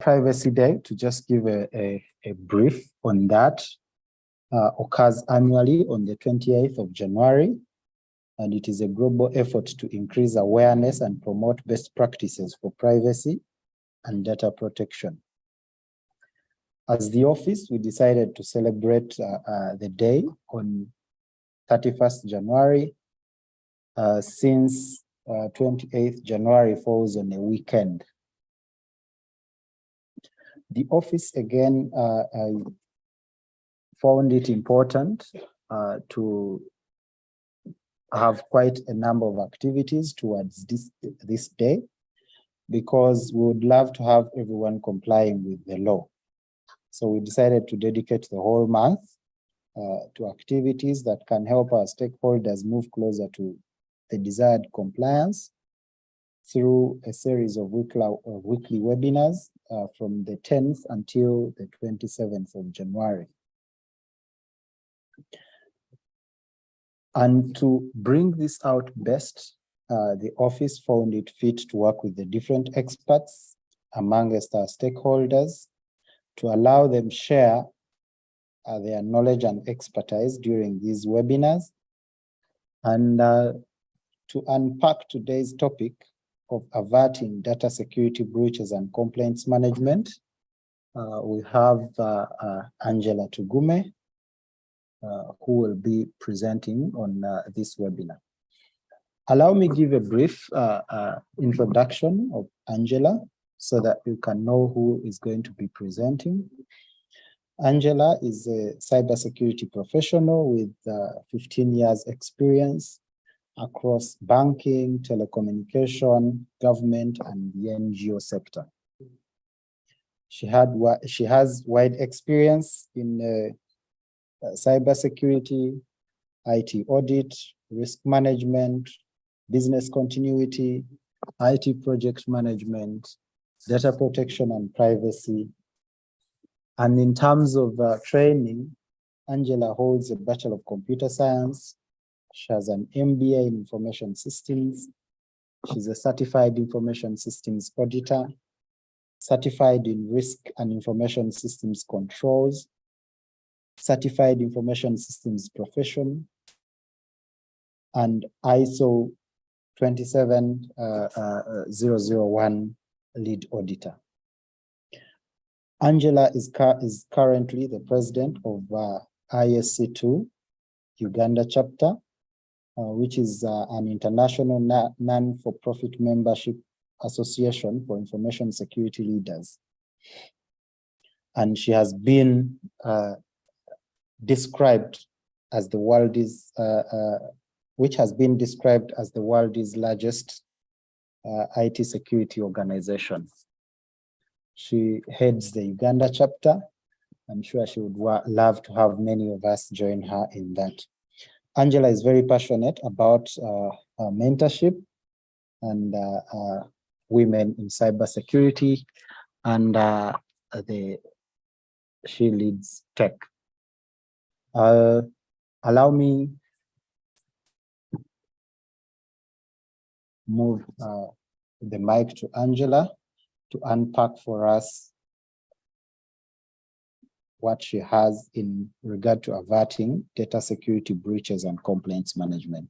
Privacy Day, to just give a brief on that, occurs annually on the 28th of January, and it is a global effort to increase awareness and promote best practices for privacy and data protection. As the office, we decided to celebrate the day on 31st January, since 28th January falls on a weekend. The office, again, found it important to have quite a number of activities towards this day, because we would love to have everyone complying with the law. So we decided to dedicate the whole month to activities that can help our stakeholders move closer to the desired compliance through a series of weekly webinars from the 10th until the 27th of January. And to bring this out best, the office found it fit to work with the different experts amongst our stakeholders to allow them share their knowledge and expertise during these webinars, and to unpack today's topic of averting data security breaches and complaints management. We have Angela Tugume, who will be presenting on this webinar. Allow me give a brief introduction of Angela so that you can know who is going to be presenting. Angela is a cybersecurity professional with 15 years experience across banking, telecommunication, government, and the NGO sector. She has wide experience in cybersecurity, IT audit, risk management, business continuity, IT project management, data protection and privacy. And in terms of training, Angela holds a Bachelor of Computer Science. She has an MBA in Information Systems. She's a Certified Information Systems Auditor, Certified in Risk and Information Systems Controls, Certified Information Systems Profession, and ISO 27001 Lead Auditor. Angela is currently the president of ISC2 Uganda chapter, which is an international non-for-profit membership association for information security leaders. And she has been described as the world's, which has been described as the world's largest IT security organization. She heads the Uganda chapter. I'm sure she would love to have many of us join her in that. Angela is very passionate about mentorship and women in cybersecurity, and she leads tech. Allow me move the mic to Angela to unpack for us what she has in regard to averting data security breaches and complaints management.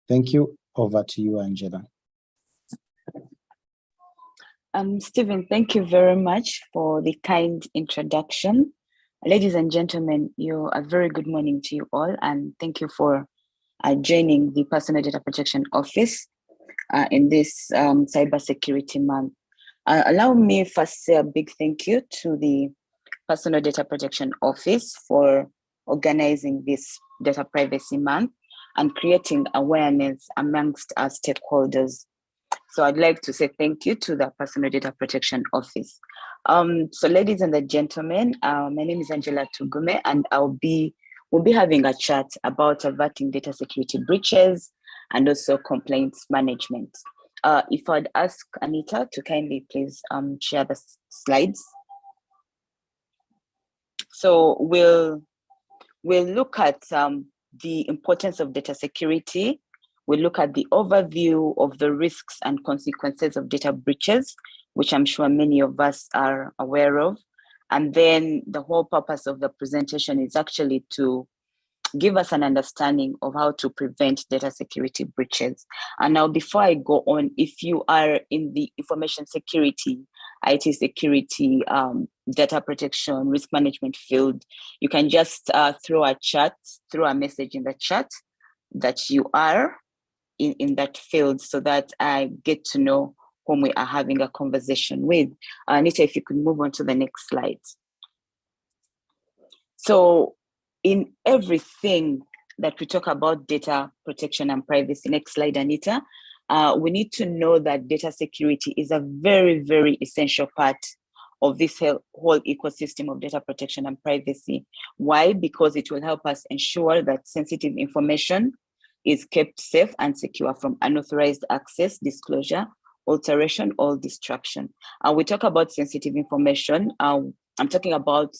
Thank you. Over to you, Angela. Stephen, thank you very much for the kind introduction. Ladies and gentlemen, a very good morning to you all, and thank you for joining the Personal Data Protection Office in this Cybersecurity Month. Allow me first say a big thank you to the Personal Data Protection Office for organizing this Data Privacy Month and creating awareness amongst our stakeholders. So I'd like to say thank you to the Personal Data Protection Office. So ladies and gentlemen, my name is Angela Tugume, and we'll be having a chat about averting data security breaches and also complaints management. If I'd ask Anita to kindly please share the slides. So we'll look at the importance of data security. We'll look at the overview of the risks and consequences of data breaches. which I'm sure many of us are aware of. And then the whole purpose of the presentation is actually to give us an understanding of how to prevent data security breaches. And now, before I go on, if you are in the information security, IT security, data protection, risk management field, you can just throw a message in the chat that you are in that field, so that I get to know whom we are having a conversation with. Anita, if you could move on to the next slide. So in everything that we talk about data protection and privacy, next slide, Anita, we need to know that data security is a very, very essential part of this whole ecosystem of data protection and privacy. Why? Because it will help us ensure that sensitive information is kept safe and secure from unauthorized access, disclosure, alteration, or destruction. We talk about sensitive information. I'm talking about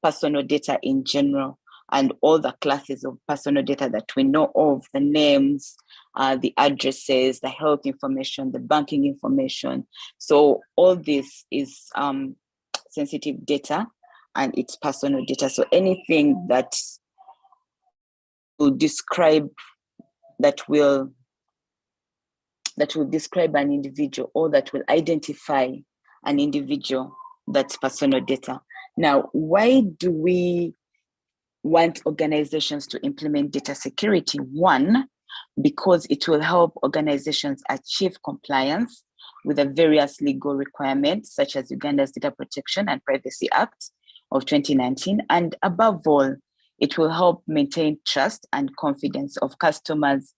personal data in general, and all the classes of personal data that we know of, the names, the addresses, the health information, the banking information. So all this is sensitive data, and it's personal data. So anything that will describe describe an individual, or that will identify an individual, that's personal data. Now, why do we want organizations to implement data security? One, because it will help organizations achieve compliance with the various legal requirements, such as Uganda's Data Protection and Privacy Act of 2019. And above all, it will help maintain trust and confidence of customers.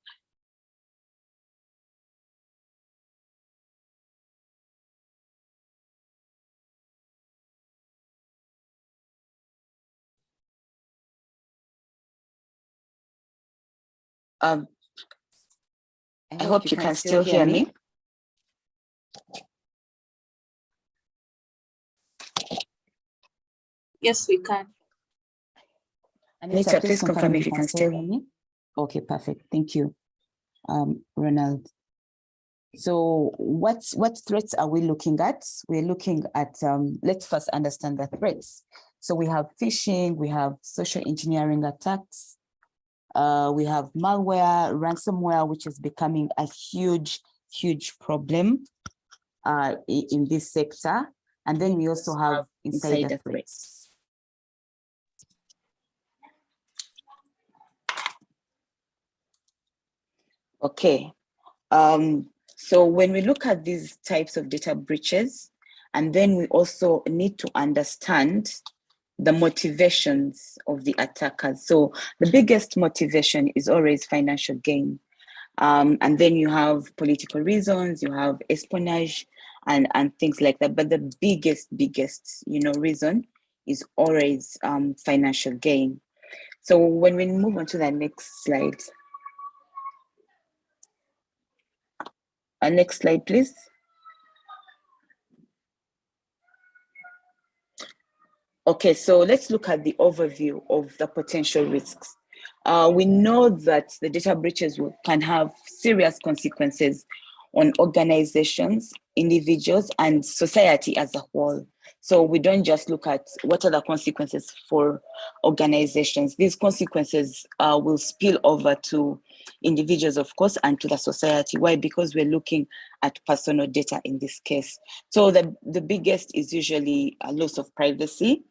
I hope you can still hear me. Yes, we can. Anita, please confirm if you can still hear me. Okay, perfect. Thank you, Ronald. So what threats are we looking at? We're looking at, let's first understand the threats. So we have phishing, we have social engineering attacks, we have malware, ransomware, which is becoming a huge problem in this sector. And then we also have insider threats. Okay, so when we look at these types of data breaches, and then we also need to understand the motivations of the attackers. So the biggest motivation is always financial gain. And then you have political reasons, you have espionage and things like that. But the biggest, reason is always financial gain. So when we move on to the next slide. Next slide, please. Okay, so let's look at the overview of the potential risks. We know that the data breaches can have serious consequences on organizations, individuals, and society as a whole. So we don't just look at what are the consequences for organizations. These consequences will spill over to individuals, of course, and to the society. Why? Because we're looking at personal data in this case. So the biggest is usually a loss of privacy.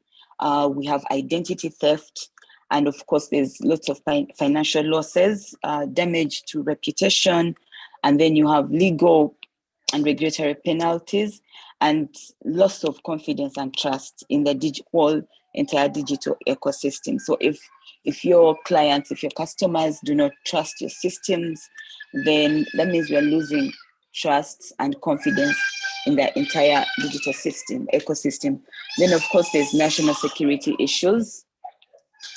We have identity theft, and of course, there's lots of financial losses, damage to reputation, and then you have legal and regulatory penalties, and loss of confidence and trust in the whole entire digital ecosystem. So if your clients, if your customers do not trust your systems, then that means we are losing trust and confidence in the entire digital ecosystem. Then, of course, there's national security issues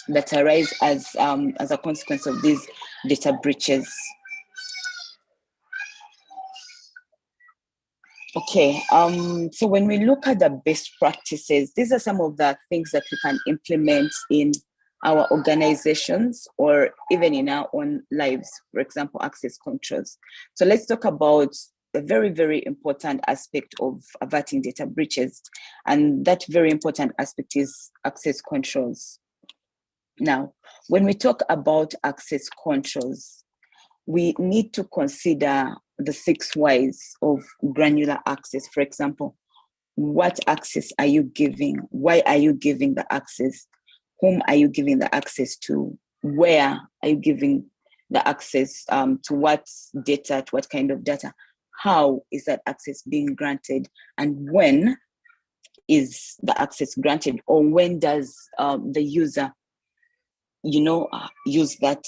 that arise as a consequence of these data breaches. Okay, so when we look at the best practices, these are some of the things that we can implement in our organizations or even in our own lives, for example, access controls. So let's talk about a very, very important aspect of averting data breaches. And that very important aspect is access controls. Now, when we talk about access controls, we need to consider the 6 whys of granular access. For example, what access are you giving? Why are you giving the access? Whom are you giving the access to? Where are you giving the access to what data, to what kind of data? How is that access being granted? And when is the access granted? Or when does the user use that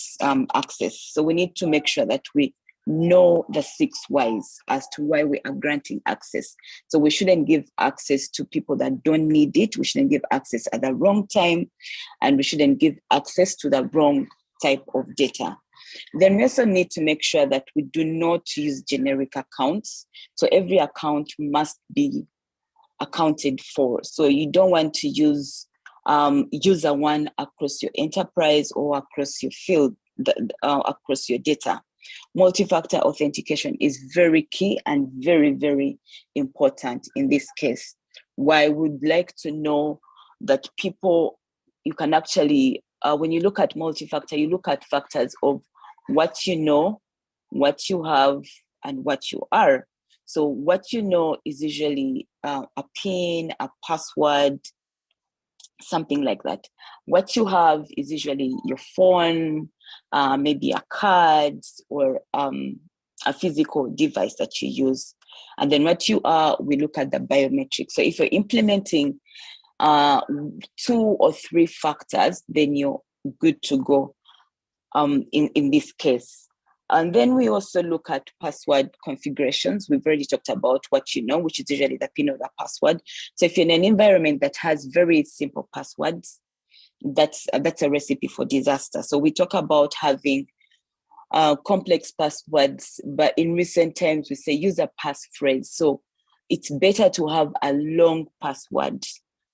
access? So we need to make sure that we know the 6 whys as to why we are granting access. So we shouldn't give access to people that don't need it. We shouldn't give access at the wrong time, and we shouldn't give access to the wrong type of data. Then we also need to make sure that we do not use generic accounts. So every account must be accounted for. So you don't want to use user one across your enterprise or across your field, across your data. Multi-factor authentication is very key and very, very important in this case. Why I would like to know that you can actually, when you look at multi-factor, you look at factors of what you know, what you have, and what you are. So what you know is usually a PIN, a password, something like that. What you have is usually your phone, maybe a card, or a physical device that you use. And then what you are, we look at the biometrics. So if you're implementing 2 or 3 factors, then you're good to go in this case. And then we also look at password configurations. We've already talked about what you know, which is usually the PIN or the password. So if you're in an environment that has very simple passwords, that's a recipe for disaster. So we talk about having complex passwords, but in recent times we say use a passphrase. So it's better to have a long password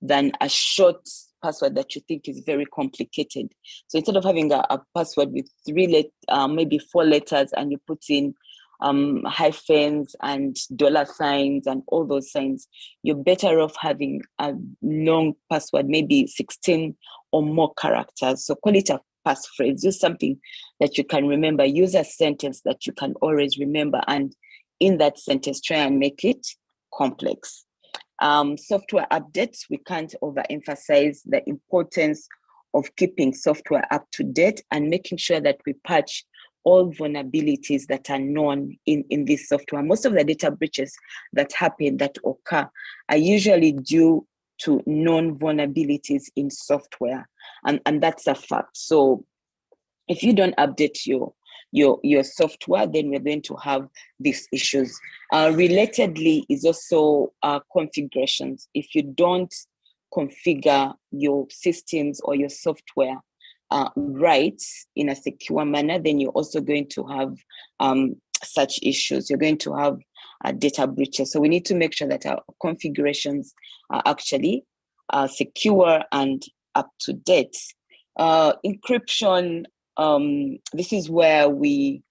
than a short password that you think is very complicated. So instead of having a password with maybe 4 letters, and you put in hyphens and dollar signs and all those signs, you're better off having a long password, maybe 16 or more characters. So call it a passphrase. Use something that you can remember. Use a sentence that you can always remember, and in that sentence, try and make it complex. Software updates, we can't overemphasize the importance of keeping software up to date and making sure that we patch all vulnerabilities that are known in this software. Most of the data breaches that occur are usually due to known vulnerabilities in software, and that's a fact. So if you don't update your software, then we're going to have these issues. Relatedly is also configurations. If you don't configure your systems or your software right in a secure manner, then you're also going to have such issues. You're going to have data breaches. So we need to make sure that our configurations are actually secure and up to date. Encryption, this is where we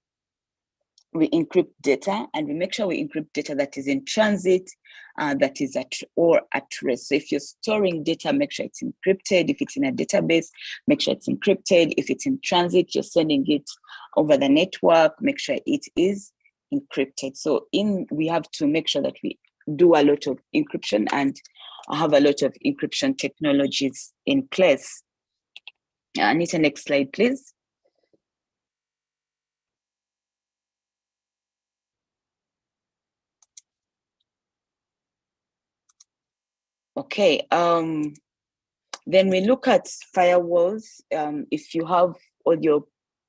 encrypt data, and we make sure we encrypt data that is in transit, that is at rest. So if you're storing data, make sure it's encrypted. If it's in a database, make sure it's encrypted. If it's in transit, you're sending it over the network, make sure it is encrypted. So we have to make sure that we do a lot of encryption and have a lot of encryption technologies in place. Anita, next slide, please. Okay, then we look at firewalls. If you have all your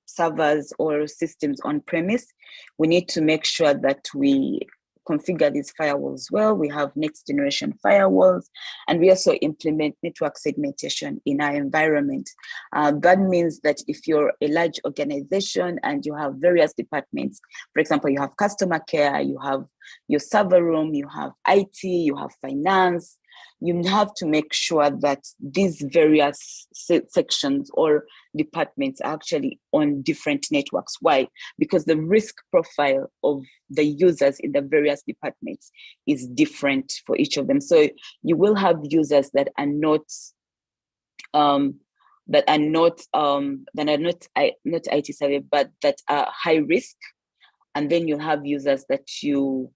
servers or systems on premise, we need to make sure that we configure these firewalls well. We have next generation firewalls, and we also implement network segmentation in our environment. That means that if you're a large organization and you have various departments, for example, you have customer care, you have your server room, you have IT, you have finance, you have to make sure that these various sections or departments are actually on different networks. Why? Because the risk profile of the users in the various departments is different for each of them. So you will have users that are not not IT savvy, but that are high risk, and then you have users that you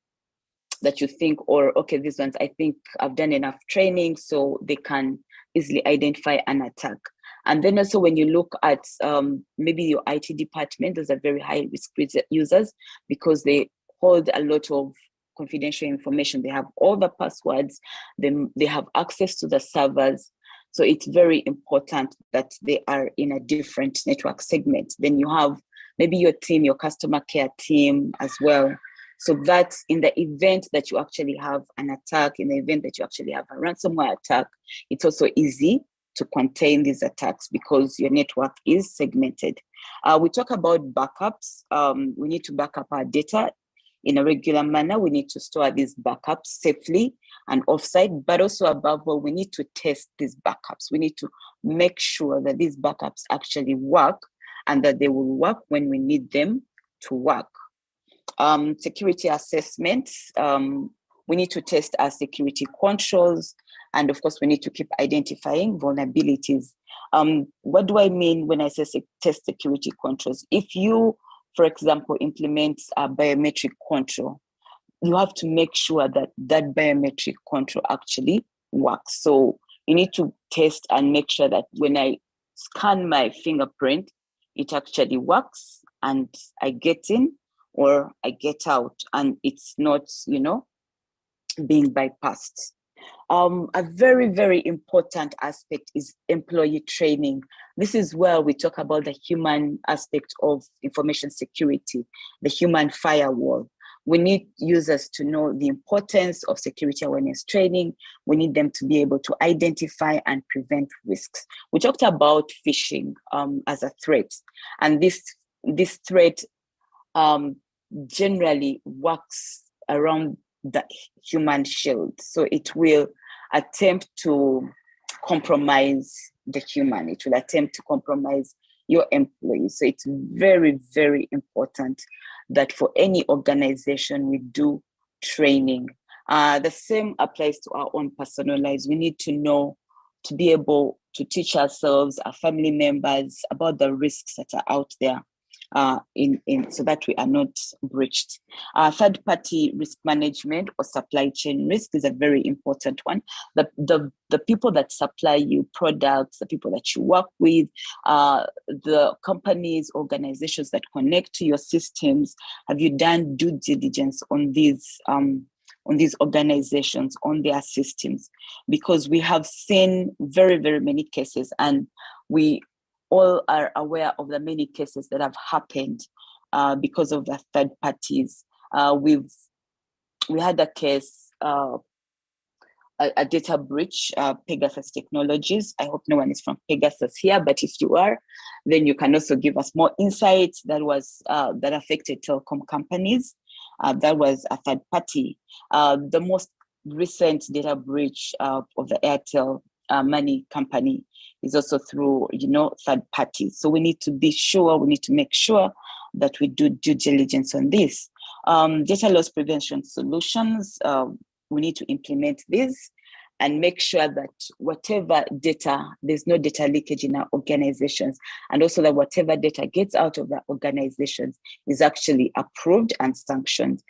think, or okay, these ones I think I've done enough training so they can easily identify an attack. And then also when you look at maybe your IT department, those are very high risk users because they hold a lot of confidential information. They have all the passwords, they have access to the servers. So it's very important that they are in a different network segment. Then you have maybe your team, your customer care team as well. So that in the event that you actually have an attack, in the event that you actually have a ransomware attack, it's also easy to contain these attacks because your network is segmented. We talk about backups. We need to back up our data in a regular manner. We need to store these backups safely and offsite, but also above all, we need to test these backups. We need to make sure that these backups actually work and that they will work when we need them to work. Security assessments, we need to test our security controls, and of course we need to keep identifying vulnerabilities. What do I mean when I say test security controls? If you, for example, implement a biometric control, you have to make sure that that biometric control actually works. So you need to test and make sure that when I scan my fingerprint, it actually works and I get in or I get out and it's not, being bypassed. A very, very important aspect is employee training. This is where we talk about the human aspect of information security, the human firewall. We need users to know the importance of security awareness training. We need them to be able to identify and prevent risks. We talked about phishing as a threat, and this threat generally works around the human shield. So it will attempt to compromise the human. It will attempt to compromise your employees. So it's very, very important that for any organization we do training. The same applies to our own personal lives. We need to know, to be able to teach ourselves, our family members about the risks that are out there. So that we are not breached. Third-party risk management or supply chain risk is a very important one. The people that supply you products, the people that you work with, the companies, organizations that connect to your systems, have you done due diligence on these organizations, on their systems? Because we have seen very, very many cases, and we all are aware of the many cases that have happened because of the third parties. We had a case, a data breach, Pegasus Technologies. I hope no one is from Pegasus here, but if you are, then you can also give us more insights. That affected telecom companies. That was a third party. The most recent data breach of the Airtel money company is also through, third parties. So we need to make sure that we do due diligence on this. Data loss prevention solutions, we need to implement this and make sure that whatever data, there's no data leakage in our organizations, and also that whatever data gets out of the organizations is actually approved and sanctioned.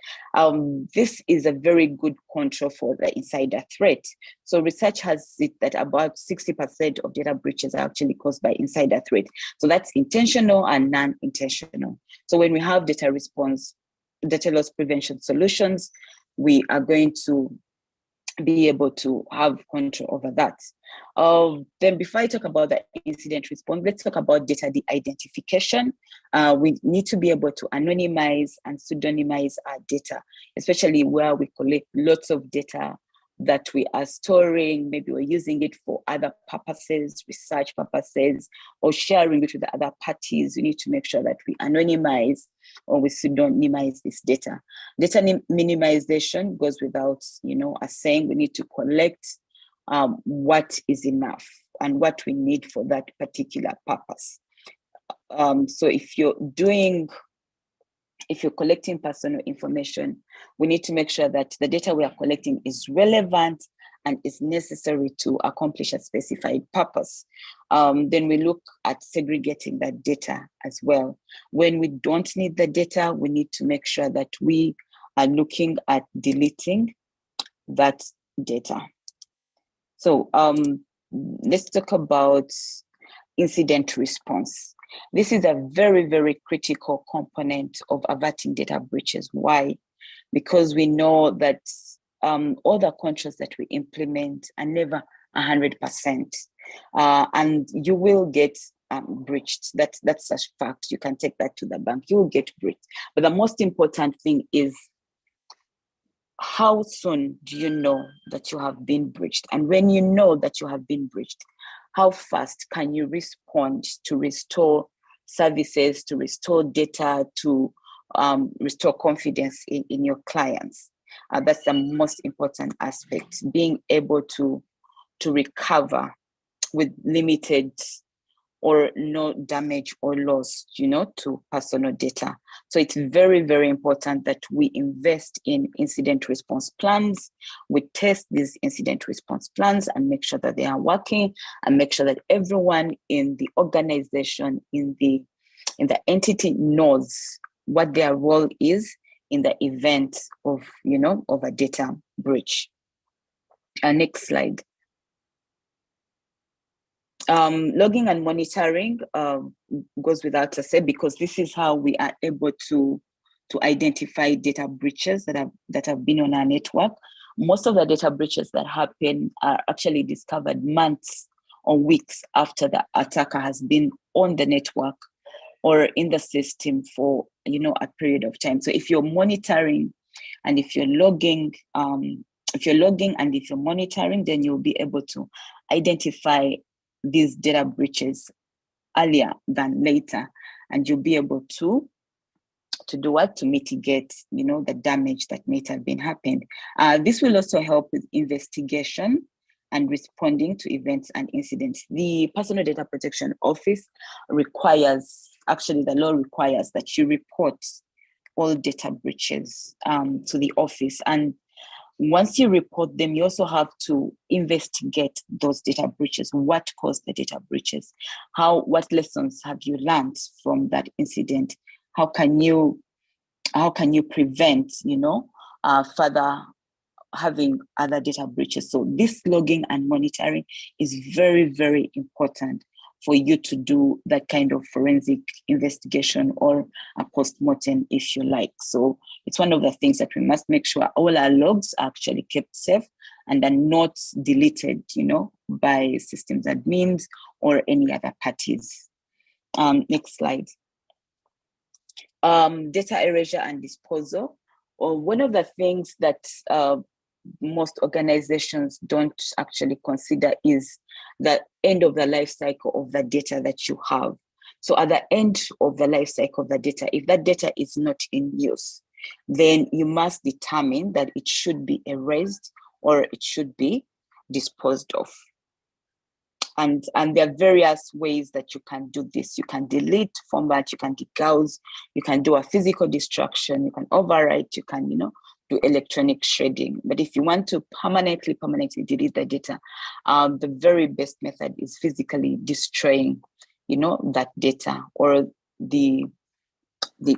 This is a very good control for the insider threat. So research has it that about 60% of data breaches are actually caused by insider threat. So that's intentional and non-intentional. So when we have data loss prevention solutions, we are going to be able to have control over that. Then before I talk about the incident response, let's talk about data de-identification. We need to be able to anonymize and pseudonymize our data, especially where we collect lots of data that we are storing. Maybe we're using it for other purposes, research purposes, or sharing it with the other parties. We need to make sure that we anonymize or we pseudonymize this data. Data minimization goes without, us saying. We need to collect what is enough and what we need for that particular purpose. So if you're collecting personal information, we need to make sure that the data we are collecting is relevant and is necessary to accomplish a specified purpose. Then we look at segregating that data as well. When we don't need the data, we need to make sure that we are looking at deleting that data. So let's talk about incident response. This is a very, very critical component of averting data breaches. Why? Because we know that all the controls that we implement are never 100%, and you will get breached. That's a fact. You can take that to the bank. You will get breached. But the most important thing is, how soon do you know that you have been breached? And when you know that you have been breached, how fast can you respond to restore services, to restore data, to restore confidence in your clients? That's the most important aspect, being able to recover with limited or no damage or loss, to personal data. So it's very, very important that we invest in incident response plans. We test these incident response plans and make sure that they are working, and make sure that everyone in the organization, in the entity, knows what their role is in the event of, of a data breach. Next slide. Logging and monitoring goes without a say, because this is how we are able to identify data breaches that have been on our network. Most of the data breaches that happen are actually discovered months or weeks after the attacker has been on the network or in the system for a period of time. So if you're monitoring and if you're logging, and if you're monitoring, then you'll be able to identify these data breaches earlier than later, and you'll be able to do what? To mitigate, the damage that may have been happened. This will also help with investigation and responding to events and incidents. The Personal Data Protection Office the law requires that you report all data breaches to the office. And once you report them, you also have to investigate those data breaches. What caused the data breaches? What lessons have you learned from that incident? How can you prevent, further having other data breaches? So this logging and monitoring is very, very important for you to do that kind of forensic investigation or a post-mortem, if you like. So it's one of the things that we must make sure all our logs are actually kept safe and are not deleted, by systems admins or any other parties. Next slide. Data erasure and disposal. One of the things that most organizations don't actually consider is the end of the life cycle of the data that you have. So at the end of the life cycle of the data, if that data is not in use, then you must determine that it should be erased or it should be disposed of. And there are various ways that you can do this. You can delete, format, you can degauss, you can do a physical destruction, you can overwrite, you can, do electronic shredding. But if you want to permanently delete the data, the very best method is physically destroying, that data or the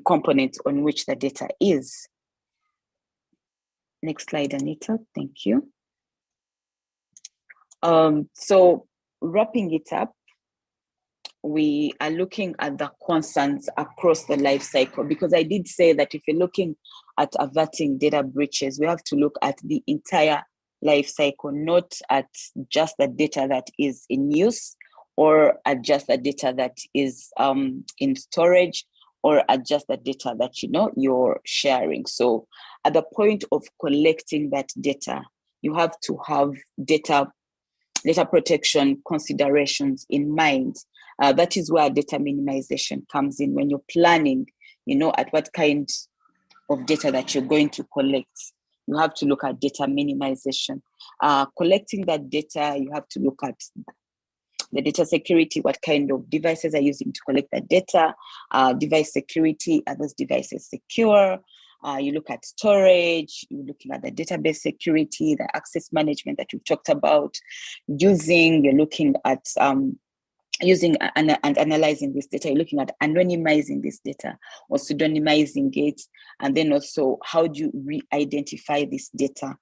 components on which the data is. Next slide, Anita. Thank you. So wrapping it up, we are looking at the concerns across the life cycle, because I did say that if you're looking at averting data breaches, we have to look at the entire life cycle, not at just the data that is in use or at just the data that is in storage or at just the data that you're sharing. So at the point of collecting that data, you have to have data protection considerations in mind. That is where data minimization comes in, when you're planning, at what kind of data that you're going to collect. you have to look at data minimization. Collecting that data, you have to look at the data security, what kind of devices are using to collect that data, device security, are those devices secure? You look at storage, you're looking at the database security, the access management that you've talked about, you're looking at using and analyzing this data, you're looking at anonymizing this data or pseudonymizing it, and then also how do you re-identify this data?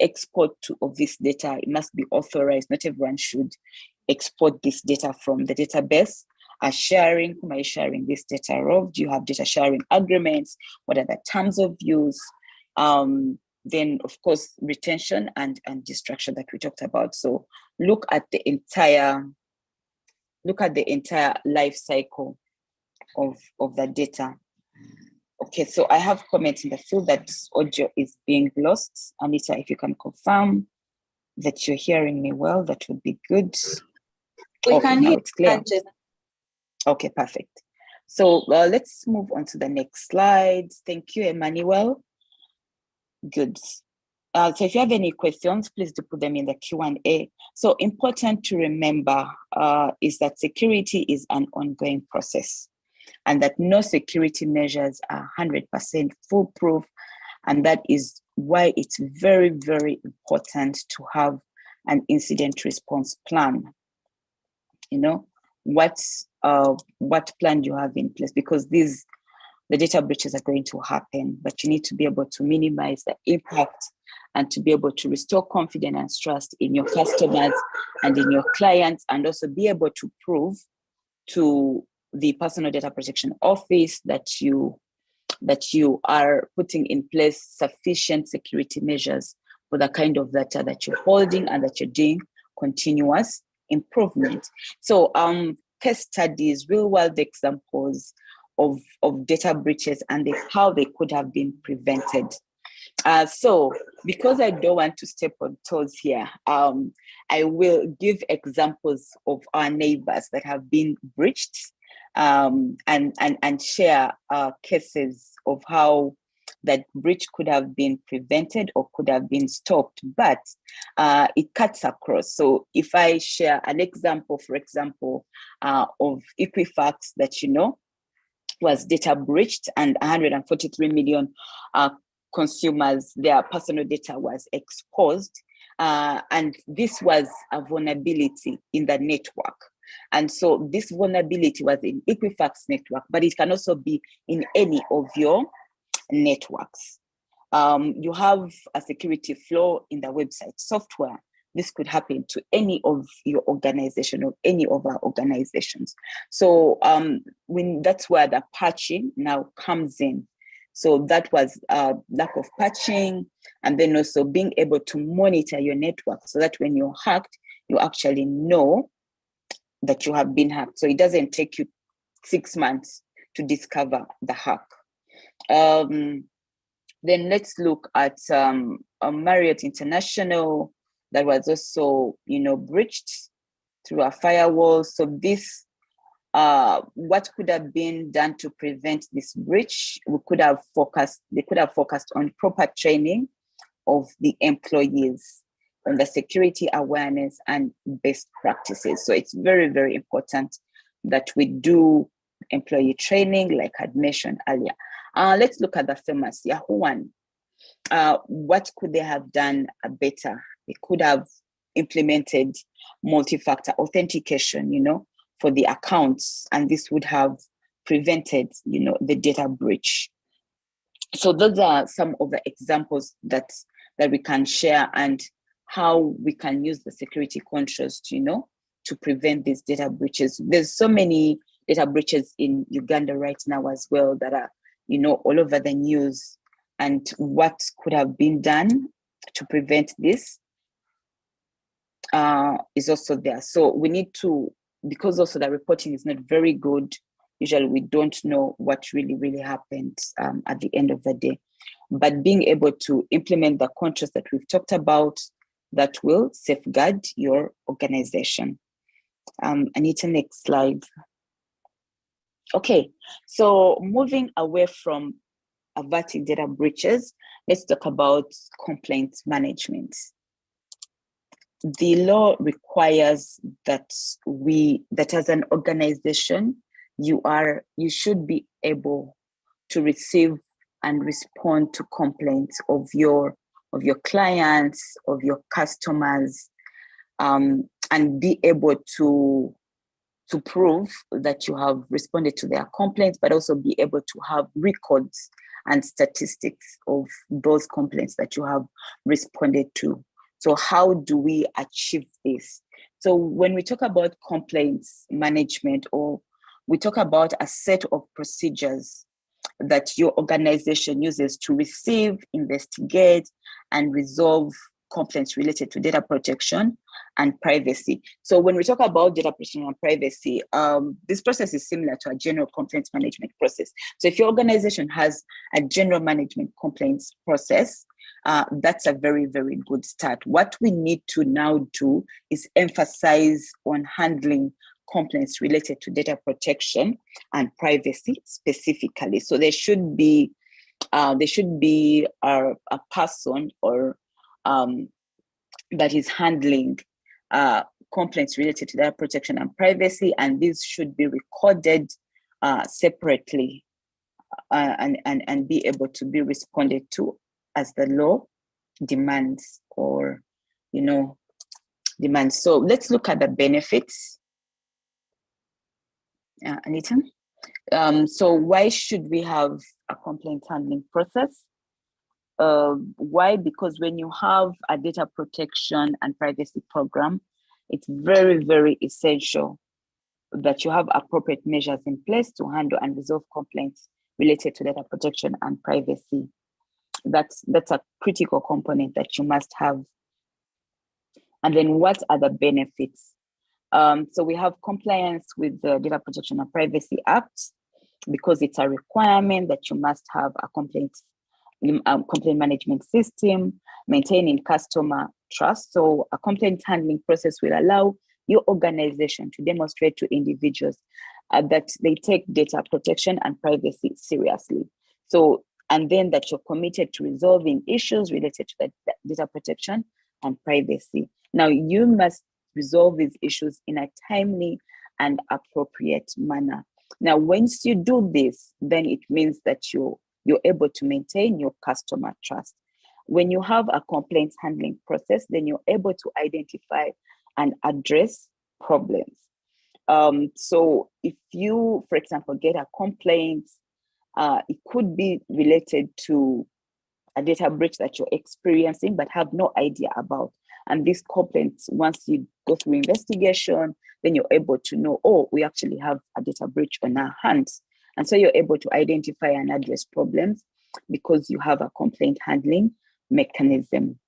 Export of this data, it must be authorized. Not everyone should export this data from the database. Sharing, whom are you sharing this data of? Do you have data sharing agreements? What are the terms of use? Then, of course, retention and destruction that we talked about. So look at the entire life cycle of the data. Okay, so I have comments in the field that audio is being lost. Anita, if you can confirm that you're hearing me well, that would be good. We can hear it's clear. Angela. Okay, perfect. So let's move on to the next slide. Thank you, Emmanuel. Good. So if you have any questions, please do put them in the Q&A. So important to remember is that security is an ongoing process, and that no security measures are 100% foolproof. And that is why it's very, very important to have an incident response plan. You know, what plan you have in place, because the data breaches are going to happen, but you need to be able to minimize the impact and to be able to restore confidence and trust in your customers and in your clients, and also be able to prove to the Personal Data Protection Office that you are putting in place sufficient security measures for the kind of data that you're holding and that you're doing continuous improvement. So case studies, real world examples of data breaches and how they could have been prevented. So because I don't want to step on toes here, I will give examples of our neighbors that have been breached, and share cases of how that breach could have been prevented or could have been stopped, but it cuts across. So if I share an example, for example, of Equifax that was data breached and 143 million consumers, their personal data was exposed, and this was a vulnerability in the network. And so this vulnerability was in Equifax network, but it can also be in any of your networks. You have a security flaw in the website software. This could happen to any of your organization or any of our organizations. So that's where the patching now comes in. So that was lack of patching, and then also being able to monitor your network so that when you're hacked, you actually know that you have been hacked. So it doesn't take you 6 months to discover the hack. Then let's look at Marriott International that was also, breached through a firewall. So this, what could have been done to prevent this breach? They could have focused on proper training of the employees on the security awareness and best practices. So it's very, very important that we do employee training, like I mentioned earlier. Let's look at the famous Yahoo one. What could they have done better? They could have implemented multi-factor authentication, for the accounts, and this would have prevented, the data breach. So those are some of the examples that we can share, and how we can use the security controls to prevent these data breaches. There's so many data breaches in Uganda right now as well that are, all over the news, and what could have been done to prevent this is also there. So we need to, because also the reporting is not very good, usually we don't know what really, really happened at the end of the day. But being able to implement the controls that we've talked about, that will safeguard your organization. Anita, next slide. Okay, so moving away from averting data breaches, let's talk about complaint management. The law requires that as an organization, you should be able to receive and respond to complaints of your clients, of your customers, and be able to prove that you have responded to their complaints, but also be able to have records and statistics of those complaints that you have responded to. So how do we achieve this? So when we talk about complaints management, or we talk about a set of procedures that your organization uses to receive, investigate, and resolve complaints related to data protection and privacy. So when we talk about data protection and privacy, this process is similar to a general complaints management process. So if your organization has a general management complaints process, that's a very, very good start. What we need to now do is emphasize on handling complaints related to data protection and privacy specifically. So there should be a person or that is handling complaints related to data protection and privacy, and these should be recorded separately and be able to be responded to as the law demands or demands. So let's look at the benefits. Anita? So why should we have a complaint handling process? Why? Because when you have a data protection and privacy program, it's very, very essential that you have appropriate measures in place to handle and resolve complaints related to data protection and privacy. That's a critical component that you must have. And then what are the benefits? So we have compliance with the Data Protection and Privacy Act, because it's a requirement that you must have a complaint management system, maintaining customer trust. So a complaint handling process will allow your organization to demonstrate to individuals that they take data protection and privacy seriously. So, and then that you're committed to resolving issues related to the data protection and privacy. Now, you must resolve these issues in a timely and appropriate manner. Now, once you do this, then it means that you're able to maintain your customer trust. When you have a complaints handling process, then you're able to identify and address problems. So if you, for example, get a complaint, it could be related to a data breach that you're experiencing but have no idea about. And these complaints, once you go through investigation, then you're able to know, oh, we actually have a data breach on our hands. And so you're able to identify and address problems because you have a complaint handling mechanism.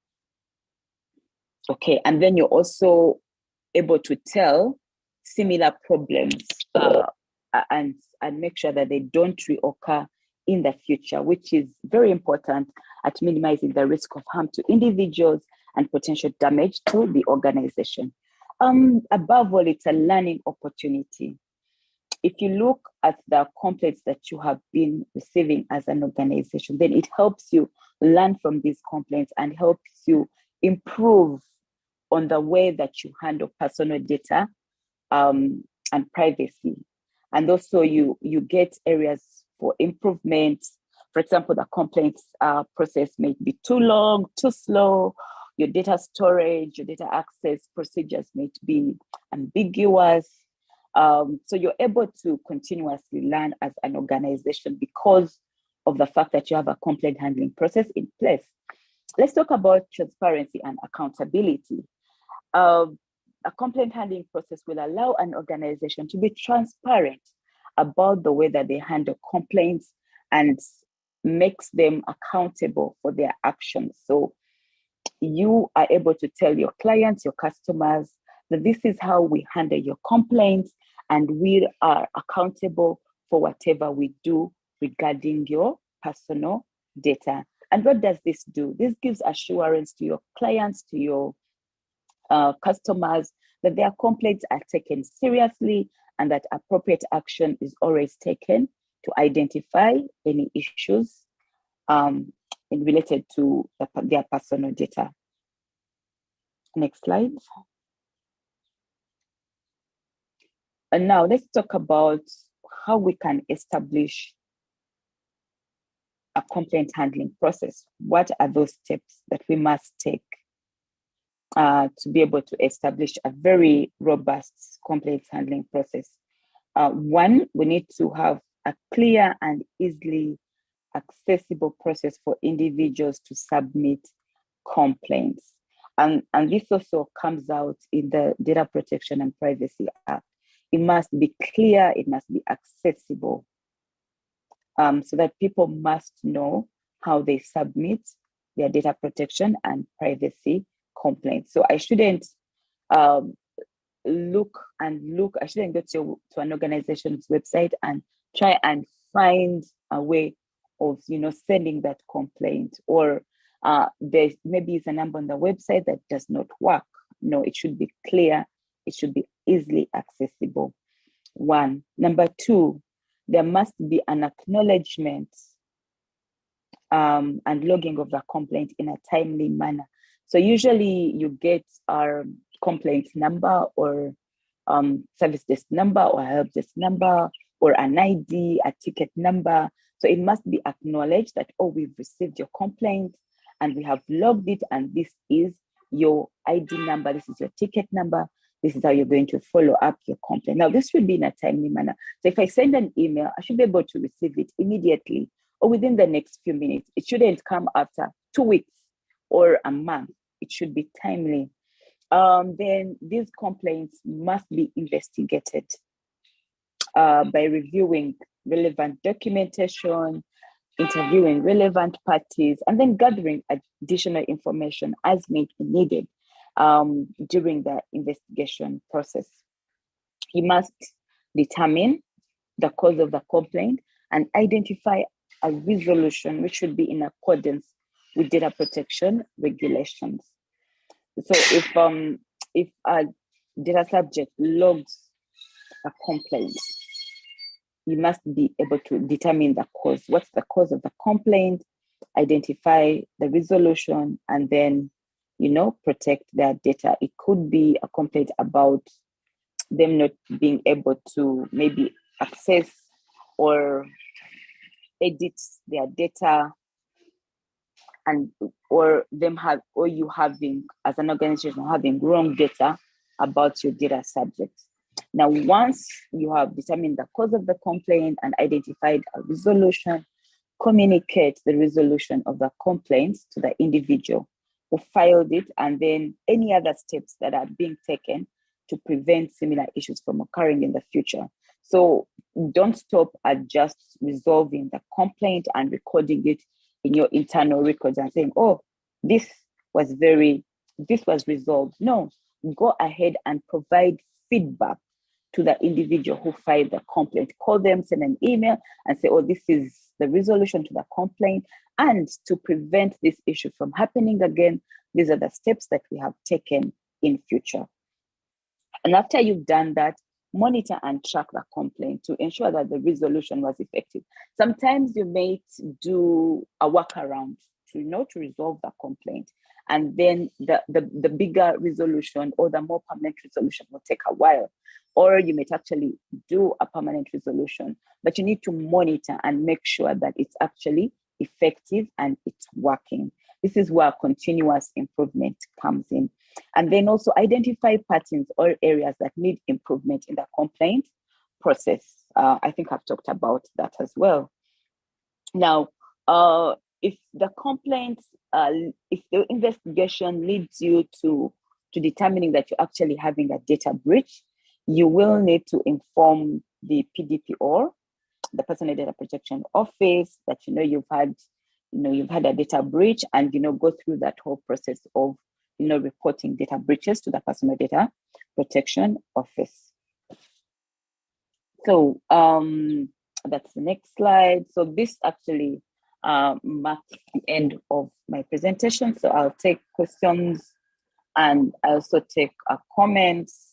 Okay, and then you're also able to tell similar problems and make sure that they don't reoccur in the future, which is very important at minimizing the risk of harm to individuals and potential damage to the organization. Above all, it's a learning opportunity. If you look at the complaints that you have been receiving as an organization, then it helps you learn from these complaints and helps you improve on the way that you handle personal data and privacy. And also you get areas for improvement. For example, the complaints process may be too long, too slow. Your data storage, your data access procedures may be ambiguous. So you're able to continuously learn as an organization because of the fact that you have a complaint handling process in place. Let's talk about transparency and accountability. A complaint handling process will allow an organization to be transparent about the way that they handle complaints and makes them accountable for their actions. So you are able to tell your clients, your customers, that this is how we handle your complaints, and we are accountable for whatever we do regarding your personal data. And what does this do? This gives assurance to your clients, to your customers, that their complaints are taken seriously and that appropriate action is always taken to identify any issues related to their personal data. Next slide. And now let's talk about how we can establish a complaint handling process. What are those steps that we must take to be able to establish a very robust complaint handling process? One, we need to have a clear and easily accessible process for individuals to submit complaints. And this also comes out in the Data Protection and Privacy Act. It must be clear, it must be accessible, so that people must know how they submit their data protection and privacy complaints. So I shouldn't I shouldn't go to an organization's website and try and find a way of, sending that complaint, or there maybe is a number on the website that does not work. No, it should be clear, it should be easily accessible. One. Number two, there must be an acknowledgement and logging of the complaint in a timely manner. So usually you get our complaint number, or service desk number, or help desk number, or an ID, a ticket number. So it must be acknowledged that, oh, we've received your complaint and we have logged it, and this is your ID number, this is your ticket number, this is how you're going to follow up your complaint. Now, this should be in a timely manner. So if I send an email, I should be able to receive it immediately or within the next few minutes. It shouldn't come after 2 weeks or a month. It should be timely. Then these complaints must be investigated by reviewing relevant documentation, interviewing relevant parties, and then gathering additional information as may be needed during the investigation process. You must determine the cause of the complaint and identify a resolution which should be in accordance with data protection regulations. So if a data subject logs a complaint, you must be able to determine the cause. What's the cause of the complaint? Identify the resolution, and then, protect their data. It could be a complaint about them not being able to maybe access or edit their data, or you having, as an organization, having wrong data about your data subjects. Now, once you have determined the cause of the complaint and identified a resolution, communicate the resolution of the complaint to the individual who filed it, and then any other steps that are being taken to prevent similar issues from occurring in the future. So don't stop at just resolving the complaint and recording it in your internal records and saying, oh, this was resolved. No, go ahead and provide feedback to the individual who filed the complaint. Call them, send an email, and say, oh, this is the resolution to the complaint. And to prevent this issue from happening again, these are the steps that we have taken in future. And after you've done that, monitor and track the complaint to ensure that the resolution was effective. Sometimes you may do a workaround to resolve the complaint. And then the bigger resolution or the more permanent resolution will take a while. Or you might actually do a permanent resolution, but you need to monitor and make sure that it's actually effective and it's working. This is where continuous improvement comes in. And then also identify patterns or areas that need improvement in the complaint process. I think I've talked about that as well. Now, if the complaint, if the investigation leads you to determining that you're actually having a data breach, you will need to inform the PDPO, the Personal Data Protection Office, that you've had a data breach, and go through that whole process of reporting data breaches to the Personal Data Protection Office. So that's the next slide. So this actually marks the end of my presentation. So I'll take questions, and I also take comments,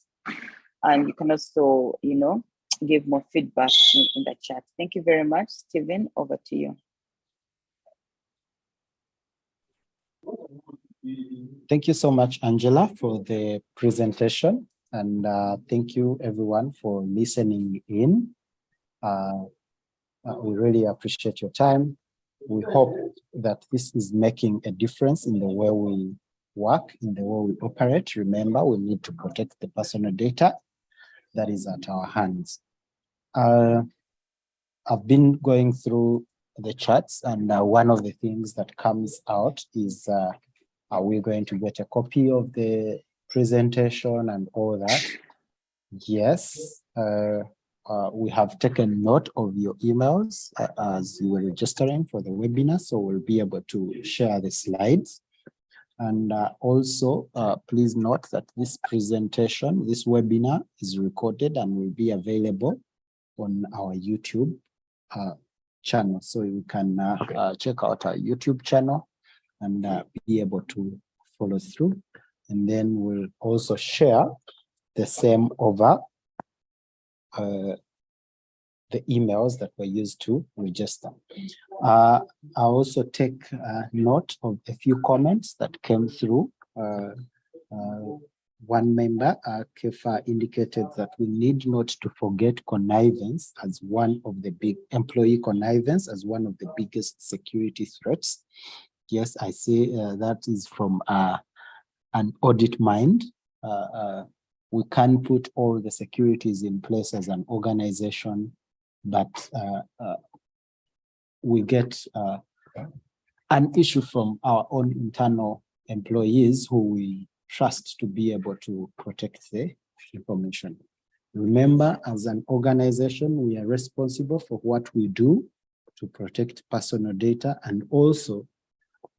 and you can also, give more feedback in the chat. Thank you very much. Stephen, over to you. Thank you so much, Angela, for the presentation. And thank you, everyone, for listening in. We really appreciate your time. We hope that this is making a difference in the way we work, in the way we operate. Remember, we need to protect the personal data that is at our hands. I've been going through the charts, and one of the things that comes out is are we going to get a copy of the presentation and all that? Yes, we have taken note of your emails as you were registering for the webinar, so we'll be able to share the slides. And also, please note that this presentation, this webinar is recorded and will be available on our YouTube channel. So you can check out our YouTube channel and be able to follow through. And then we'll also share the same over the emails that were used to register. I also take note of a few comments that came through. One member, Kefa, indicated that we need not to forget connivance as one of the big employee connivance as one of the biggest security threats. Yes, I see that is from an audit mind. We can put all the securities in place as an organization, but we get an issue from our own internal employees who we trust to be able to protect the information. Remember, as an organization, we are responsible for what we do to protect personal data, and also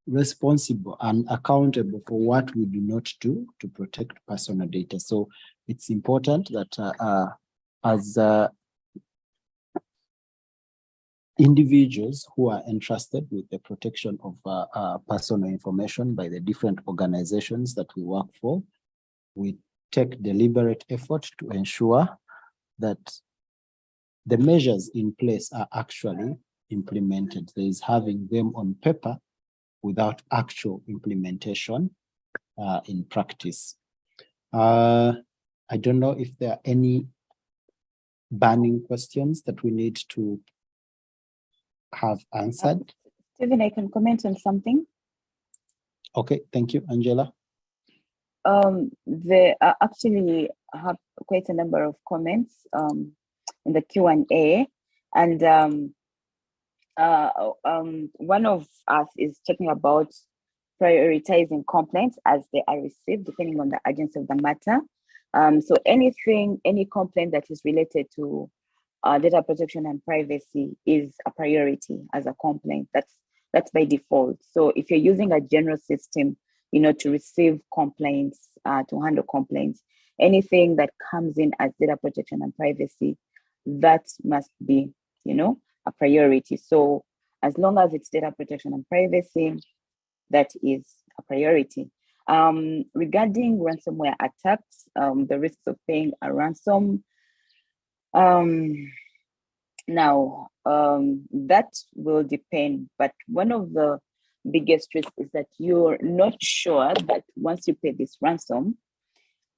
responsible and accountable for what we do not do to protect personal data. So it's important that as individuals who are entrusted with the protection of personal information by the different organizations that we work for, we take deliberate effort to ensure that the measures in place are actually implemented. There is having them on paper without actual implementation in practice. I don't know if there are any burning questions that we need to have answered. Stephen, I can comment on something. Okay, thank you, Angela. There are actually have quite a number of comments in the Q&A, and one of us is talking about prioritizing complaints as they are received, depending on the urgency of the matter. So any complaint that is related to data protection and privacy is a priority as a complaint. That's by default. So if you're using a general system, to receive complaints, to handle complaints, anything that comes in as data protection and privacy, that must be, a priority. So as long as it's data protection and privacy, that is a priority. Regarding ransomware attacks, the risks of paying a ransom, now, that will depend, but one of the biggest risks is that you're not sure that once you pay this ransom,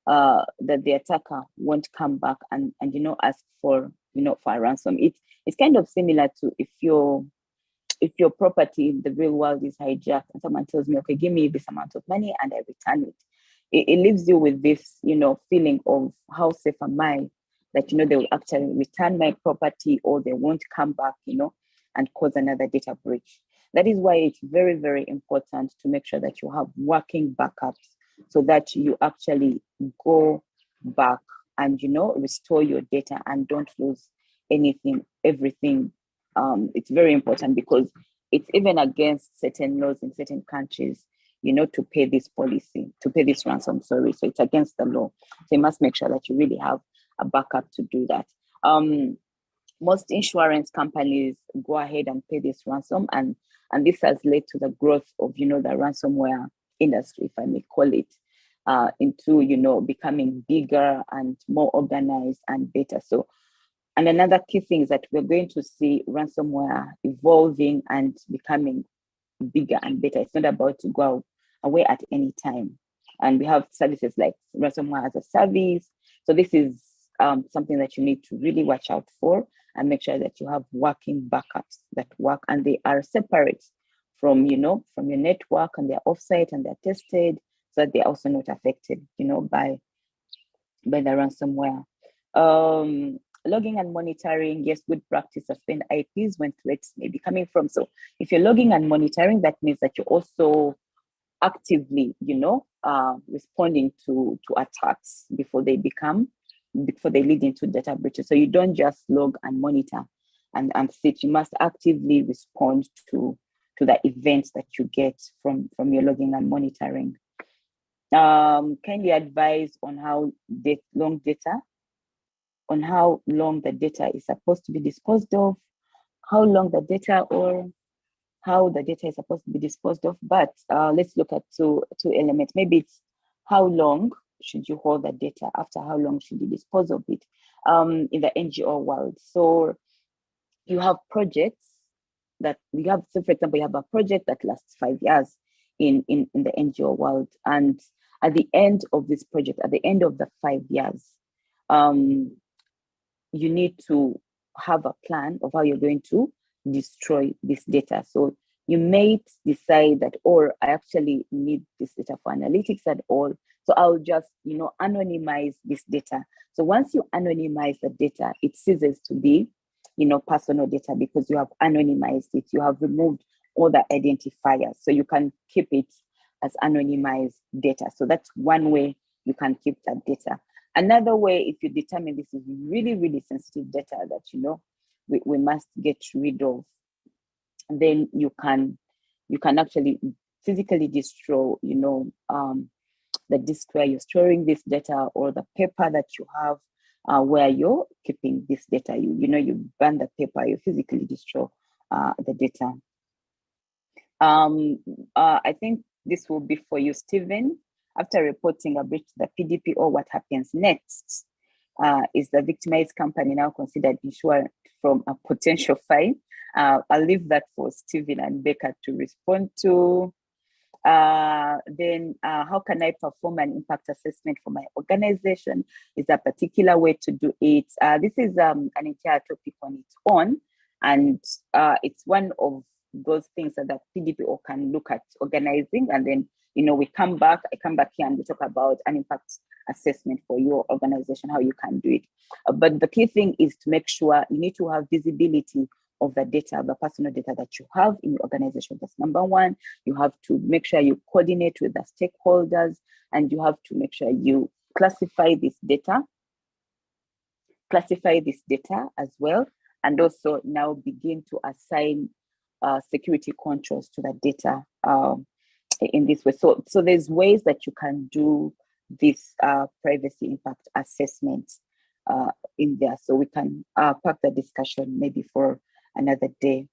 that the attacker won't come back and ask for for a ransom. It's kind of similar to if your property in the real world is hijacked and someone tells me, okay, give me this amount of money and I return it. It leaves you with this feeling of how safe am I, that they will actually return my property or they won't come back and cause another data breach. That is why it's very, very important to make sure that you have working backups so that you actually go back and restore your data and don't lose everything. It's very important because it's even against certain laws in certain countries to pay this ransom, sorry. So it's against the law. So you must make sure that you really have a backup to do that. Most insurance companies go ahead and pay this ransom, and this has led to the growth of the ransomware industry, if I may call it, into becoming bigger and more organized and better. So, and another key thing is that we're going to see ransomware evolving and becoming bigger and better. It's not about to go away at any time. And we have services like ransomware as a service. So this is something that you need to really watch out for and make sure that you have working backups that work, and they are separate from, from your network, and they're offsite and they're tested so that they're also not affected, by the ransomware. Logging and monitoring, yes, good practice, suspend IPs when threats may be coming from. So if you're logging and monitoring, that means that you're also actively, responding to attacks before they lead into data breaches. So you don't just log and monitor and sit. You must actively respond to the events that you get from your logging and monitoring. Kindly advise on how long the data is supposed to be disposed of, how the data is supposed to be disposed of. But let's look at two elements. Maybe it's how long should you hold the data, after how long should you dispose of it in the NGO world. So you have projects that we have. So for example, you have a project that lasts 5 years in the NGO world, and at the end of this project, at the end of the 5 years, you need to have a plan of how you're going to destroy this data. So you may decide that, or I actually need this data for analytics and all, so I'll just, anonymize this data. So once you anonymize the data, it ceases to be, personal data, because you have anonymized it. You have removed all the identifiers, so you can keep it as anonymized data. So that's one way you can keep that data. Another way, if you determine this is really, really sensitive data that, we must get rid of, then you can actually physically destroy, the disk where you're storing this data, or the paper that you have where you're keeping this data. You burn the paper, you physically destroy the data. I think this will be for you, Stephen. After reporting a breach to the PDPO, what happens next? Is the victimized company now considered insured from a potential fine? I'll leave that for Stephen and Becca to respond to. Then how can I perform an impact assessment for my organization? Is there a particular way to do it? This is an entire topic on its own, and it's one of those things that the PDPO can look at organizing, and then I come back here and we talk about an impact assessment for your organization, how you can do it. But the key thing is to make sure you need to have visibility of the data, the personal data that you have in your organization. That's number one. You have to make sure you coordinate with the stakeholders, and you have to make sure you classify this data as well, and also now begin to assign security controls to the data in this way. So there's ways that you can do this privacy impact assessment in there. So we can park the discussion maybe for another day.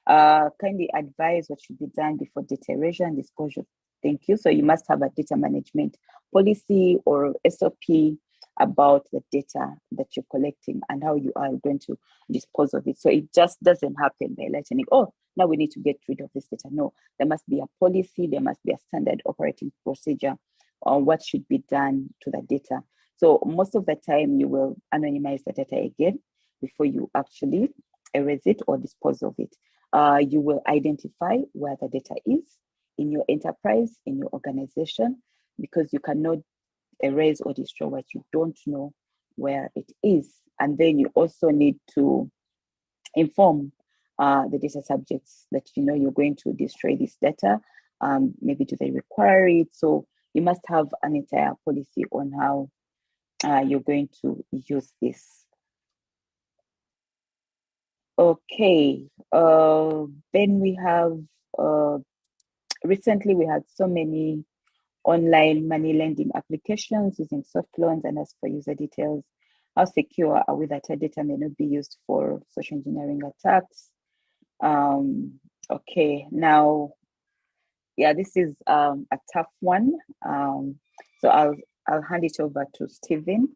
Kindly advise what should be done before data erasure and disclosure. Thank you. So you must have a data management policy or SOP about the data that you're collecting and how you are going to dispose of it. So it just doesn't happen by lightning. Oh, now we need to get rid of this data. No, there must be a policy. There must be a standard operating procedure on what should be done to the data. So most of the time you will anonymize the data again before you actually erase it or dispose of it. You will identify where the data is in your enterprise, in your organization, because you cannot erase or destroy what you don't know where it is. And then you also need to inform the data subjects that you're going to destroy this data. Maybe do they require it? So you must have an entire policy on how you're going to use this. Okay, then we have, recently we had so many online money lending applications using soft loans, and as for user details, how secure are we that our data may not be used for social engineering attacks? Okay, now, yeah, this is a tough one. So I'll hand it over to Stephen,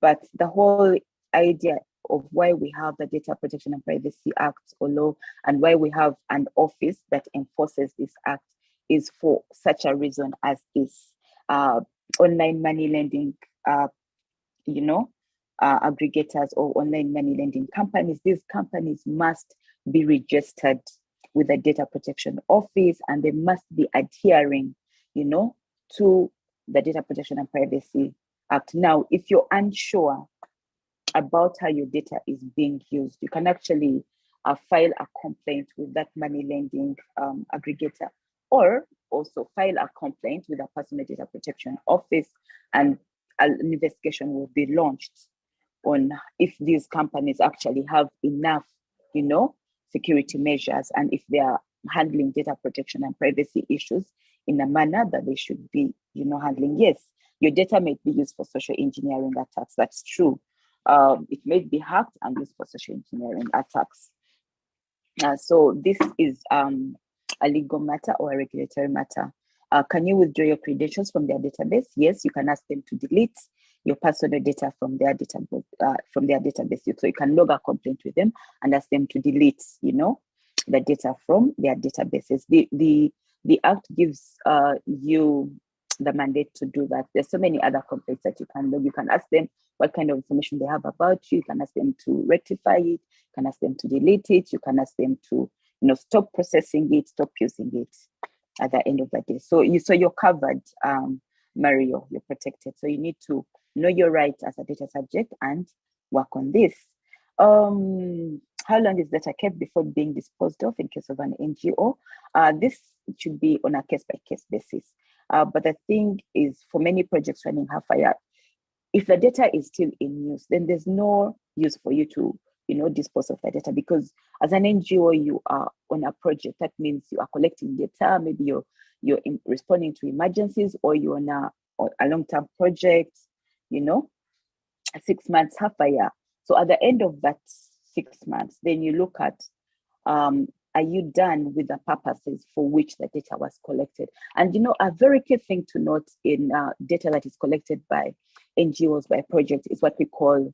but the whole idea of why we have the Data Protection and Privacy Act or law, and why we have an office that enforces this act, is for such a reason as this. Online money lending, aggregators or online money lending companies, these companies must be registered with the Data Protection Office, and they must be adhering, to the Data Protection and Privacy Act. Now, if you're unsure about how your data is being used, you can actually file a complaint with that money lending aggregator, or also file a complaint with a Personal Data Protection Office, and an investigation will be launched on if these companies actually have enough, security measures, and if they are handling data protection and privacy issues in a manner that they should be, handling. Yes, your data may be used for social engineering attacks. That's true. It may be hacked and used for social engineering attacks. So this is a legal matter or a regulatory matter. Can you withdraw your credentials from their database? Yes, you can ask them to delete your personal data from their database. So you can log a complaint with them and ask them to delete, the data from their databases. The Act gives you the mandate to do that. There's so many other complaints that you can log. You can ask them what kind of information they have about you. You can ask them to rectify it. You can ask them to delete it. You can ask them to, stop processing it, stop using it at the end of the day. So you're covered, Mario. You're protected. So you need to know your rights as a data subject and work on this. How long is data kept before being disposed of in case of an NGO? This should be on a case-by-case basis. But the thing is, for many projects running Half-Fire, if the data is still in use, then there's no use for you to, dispose of the data, because as an NGO, you are on a project. That means you are collecting data. Maybe you're responding to emergencies, or you're on a long-term project, 6 months, Half-Fire. So at the end of that 6 months, then you look at, are you done with the purposes for which the data was collected? And a very key thing to note in data that is collected by NGOs, by projects, is what we call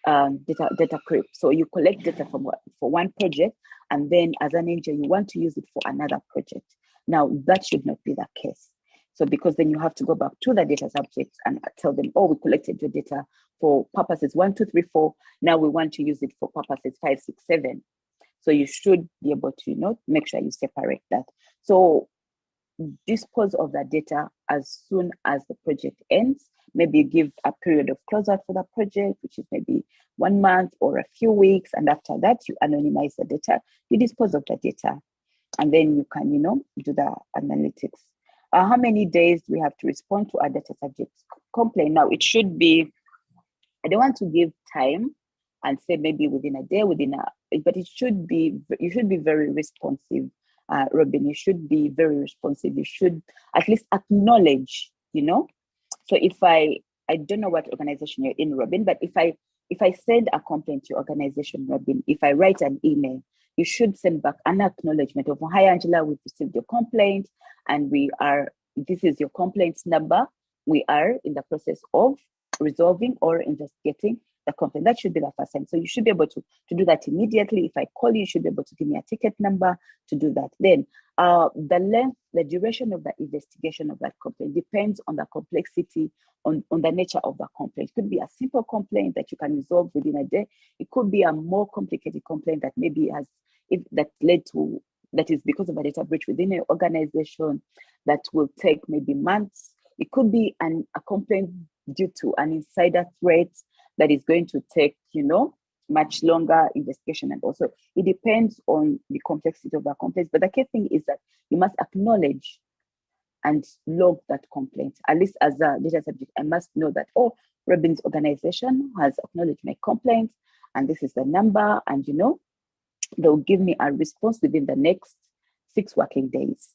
data creep. So you collect data for one project, and then as an NGO, you want to use it for another project. Now, that should not be the case. So because then you have to go back to the data subjects and tell them, oh, we collected your data for purposes 1, 2, 3, 4. Now we want to use it for purposes 5, 6, 7. So you should be able to, make sure you separate that. So dispose of that data as soon as the project ends. Maybe you give a period of closeout for the project, which is maybe 1 month or a few weeks. And after that, you anonymize the data, you dispose of the data, and then you can, do the analytics. How many days do we have to respond to our data subject's complaint? Now, it should be, I don't want to give time and say maybe within a day, but you should be very responsive, Robin. You should be very responsive. You should at least acknowledge, So if I don't know what organization you're in, Robin, but if I send a complaint to your organization, Robin, if I write an email, you should send back an acknowledgement of, hi, Angela, we've received your complaint, and this is your complaints number. We are in the process of resolving or investigating the complaint. That should be the first time. So you should be able to do that immediately. If I call you, you should be able to give me a ticket number to do that. Then the duration of the investigation of that complaint depends on the complexity, on the nature of the complaint. It could be a simple complaint that you can resolve within a day. It could be a more complicated complaint that maybe that is because of a data breach within an organization that will take maybe months. It could be a complaint due to an insider threat that is going to take, much longer investigation. And also it depends on the complexity of the complaint. But the key thing is that you must acknowledge and log that complaint. At least as a data subject, I must know that, oh, Robin's organization has acknowledged my complaint, and this is the number, and they'll give me a response within the next 6 working days.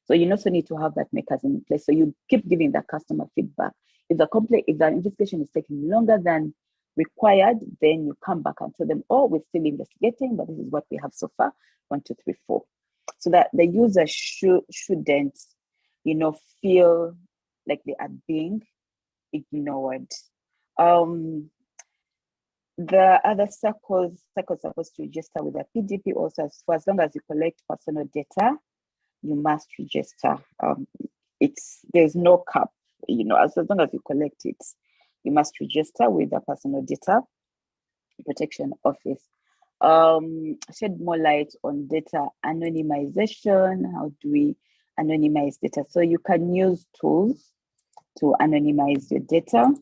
So you also need to have that mechanism in place. So you keep giving the customer feedback. If the investigation is taking longer than required, then you come back and tell them, oh, we're still investigating, but this is what we have so far, 1, 2, 3, 4. So that the user shouldn't, feel like they are being ignored. The other circles supposed to register with a PDP also, for as long as you collect personal data. you must register. There's no cap, as long as you collect it, you must register with the Personal Data Protection Office. Shed more light on data anonymization. How do we anonymize data? So you can use tools to anonymize your data.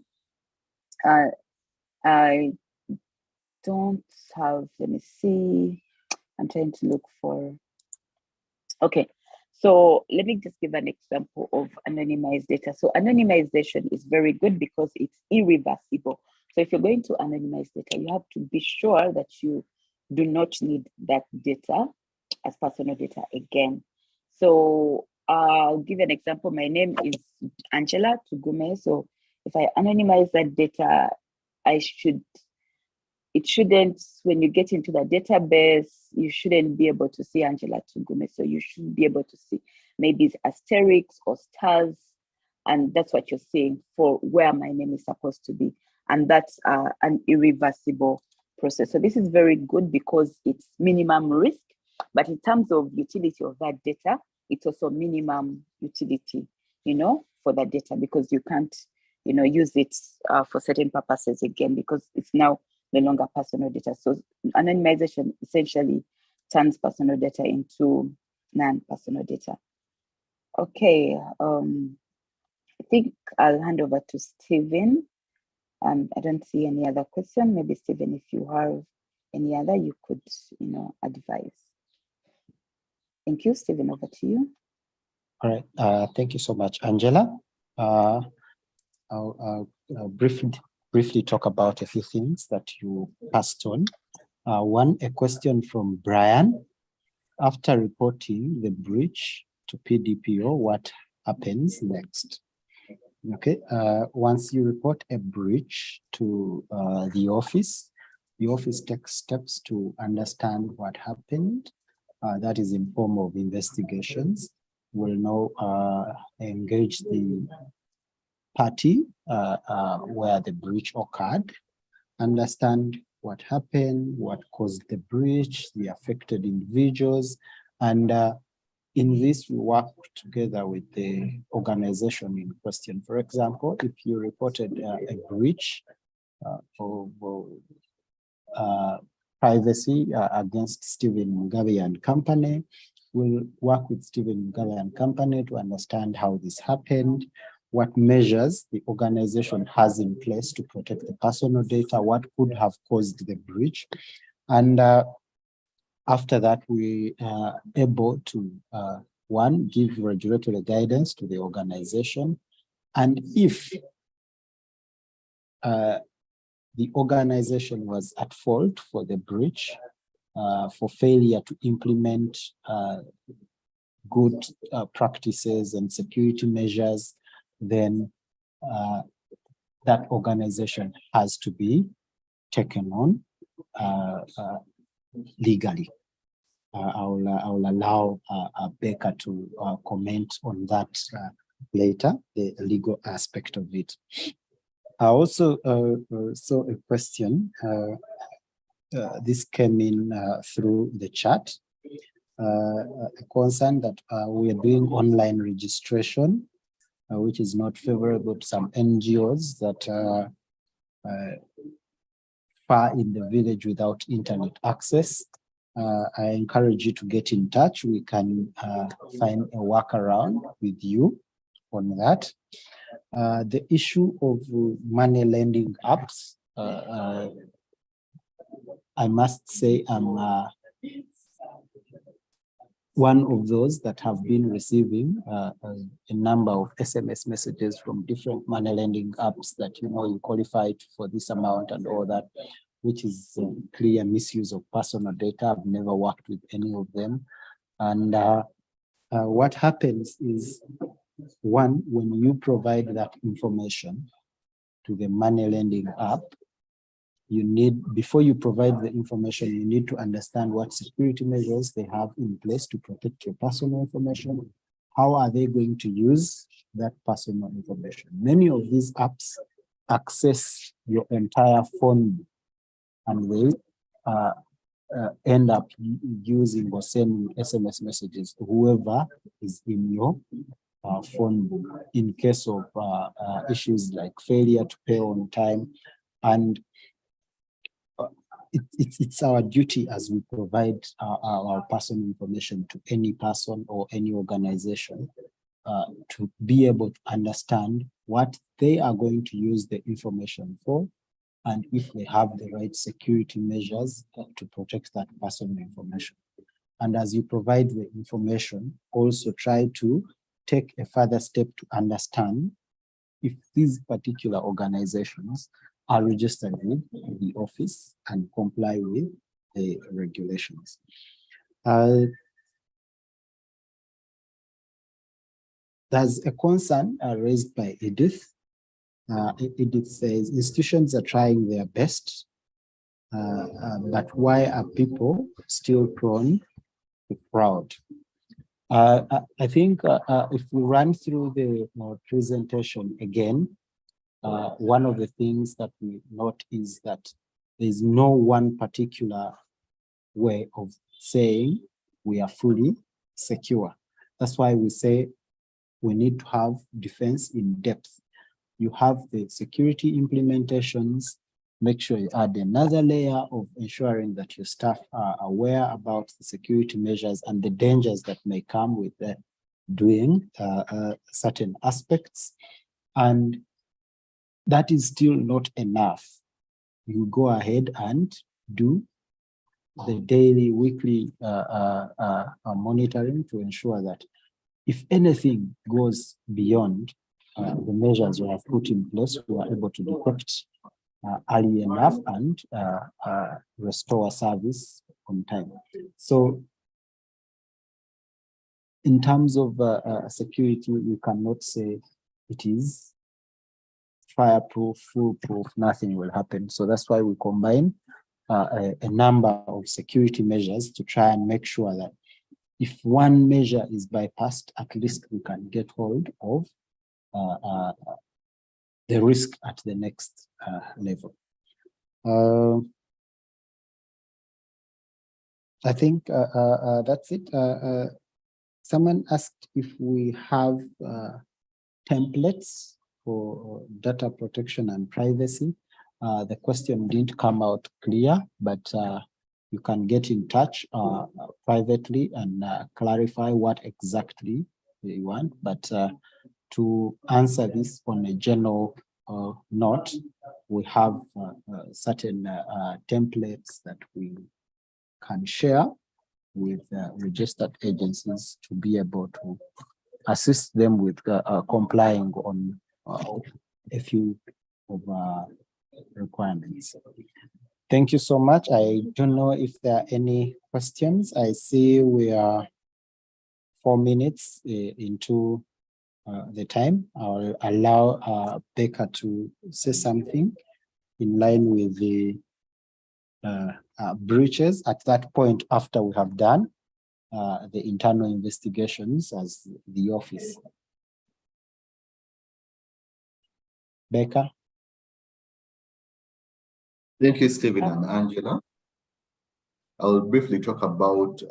I don't have, let me see. I'm trying to look for, okay. So let me just give an example of anonymized data. So anonymization is very good because it's irreversible. So if you're going to anonymize data, you have to be sure that you do not need that data as personal data again. So I'll give an example. My name is Angela Tugume. So if I anonymize that data, it shouldn't, when you get into the database, you shouldn't be able to see Angela Tugume. So you should be able to see maybe it's asterisks or stars. And that's what you're seeing for where my name is supposed to be. And that's an irreversible process. So this is very good because it's minimum risk, but in terms of utility of that data, it's also minimum utility, for that data, because you can't, use it for certain purposes again, because it's now no longer personal data. So anonymization essentially turns personal data into non-personal data. Okay, I think I'll hand over to Stephen. I don't see any other question. Maybe Stephen, if you have any other, you could, advise. Thank you, Stephen, over to you. All right, thank you so much, Angela. I'll briefly talk about a few things that you passed on. One, a question from Brian. After reporting the breach to PDPO, what happens next? Okay, once you report a breach to the office takes steps to understand what happened. That is in form of investigations. We'll now engage the party where the breach occurred, understand what happened, what caused the breach, the affected individuals, and in this, we work together with the organization in question. For example, if you reported a breach of privacy against Stephen Mugabe and Company, we'll work with Stephen Mugabe and Company to understand how this happened, what measures the organization has in place to protect the personal data, what could have caused the breach. And after that, we are able to, one, give regulatory guidance to the organization. And if the organization was at fault for the breach, for failure to implement good practices and security measures, then that organization has to be taken on legally. I will allow Becca to comment on that later, the legal aspect of it. I also saw a question. This came in through the chat. A concern that we are doing online registration, which is not favorable to some NGOs that are far in the village without internet access. I encourage you to get in touch. We can find a workaround with you on that. The issue of money lending apps, I must say I'm one of those that have been receiving a number of SMS messages from different money lending apps that, you qualified for this amount and all that, which is clear misuse of personal data. I've never worked with any of them. And what happens is, one, when you provide that information to the money lending app, you need, before you provide the information, you need to understand what security measures they have in place to protect your personal information. How are they going to use that personal information? Many of these apps access your entire phone, and they end up using or sending SMS messages to whoever is in your phone book in case of issues like failure to pay on time. And it's our duty as we provide our personal information to any person or any organization to be able to understand what they are going to use the information for, and if they have the right security measures to protect that personal information. And as you provide the information, also try to take a further step to understand if these particular organizations are registered with the office and comply with the regulations. There's a concern raised by Edith. Edith says institutions are trying their best, but why are people still prone to fraud? I think if we run through the presentation again, one of the things that we note is that there's no one particular way of saying we are fully secure. That's why we say we need to have defense in depth. You have the security implementations, make sure you add another layer of ensuring that your staff are aware about the security measures and the dangers that may come with doing certain aspects. And that is still not enough. You go ahead and do the daily, weekly monitoring to ensure that if anything goes beyond the measures we have put in place, we are able to detect early enough and restore service on time. So in terms of security, we cannot say it is fireproof, foolproof, nothing will happen. So that's why we combine a number of security measures to try and make sure that if one measure is bypassed, at least we can get hold of the risk at the next level. I think that's it. Someone asked if we have templates for data protection and privacy. The question didn't come out clear, but you can get in touch privately and clarify what exactly you want. But to answer this on a general note, we have certain templates that we can share with registered agencies to be able to assist them with complying on a few of requirements. Thank you so much. I don't know if there are any questions. I see we are 4 minutes into the time. I'll allow Becca to say something in line with the breaches at that point after we have done the internal investigations as the office. Becca? Thank you, Stephen and Angela. I'll briefly talk about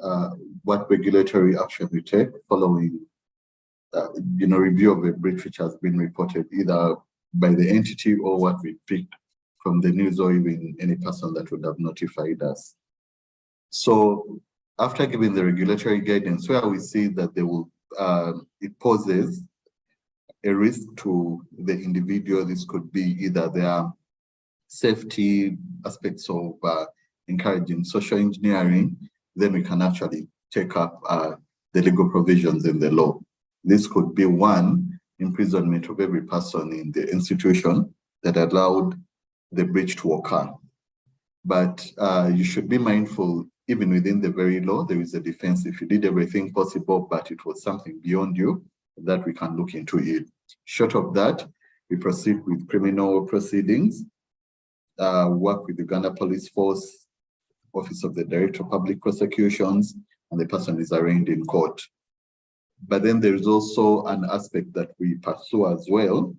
what regulatory action we take following review of a breach which has been reported either by the entity or what we picked from the news or even any person that would have notified us. So after giving the regulatory guidance where we see that they will, it poses a risk to the individual, this could be either their safety aspects of encouraging social engineering, then we can actually take up the legal provisions in the law. This could be one, imprisonment of every person in the institution that allowed the breach to occur. But you should be mindful, even within the very law, there is a defense. If you did everything possible, but it was something beyond you, that we can look into it. Short of that, we proceed with criminal proceedings, work with the Uganda Police Force, Office of the Director of Public Prosecutions, and the person is arraigned in court. But then there is also an aspect that we pursue as well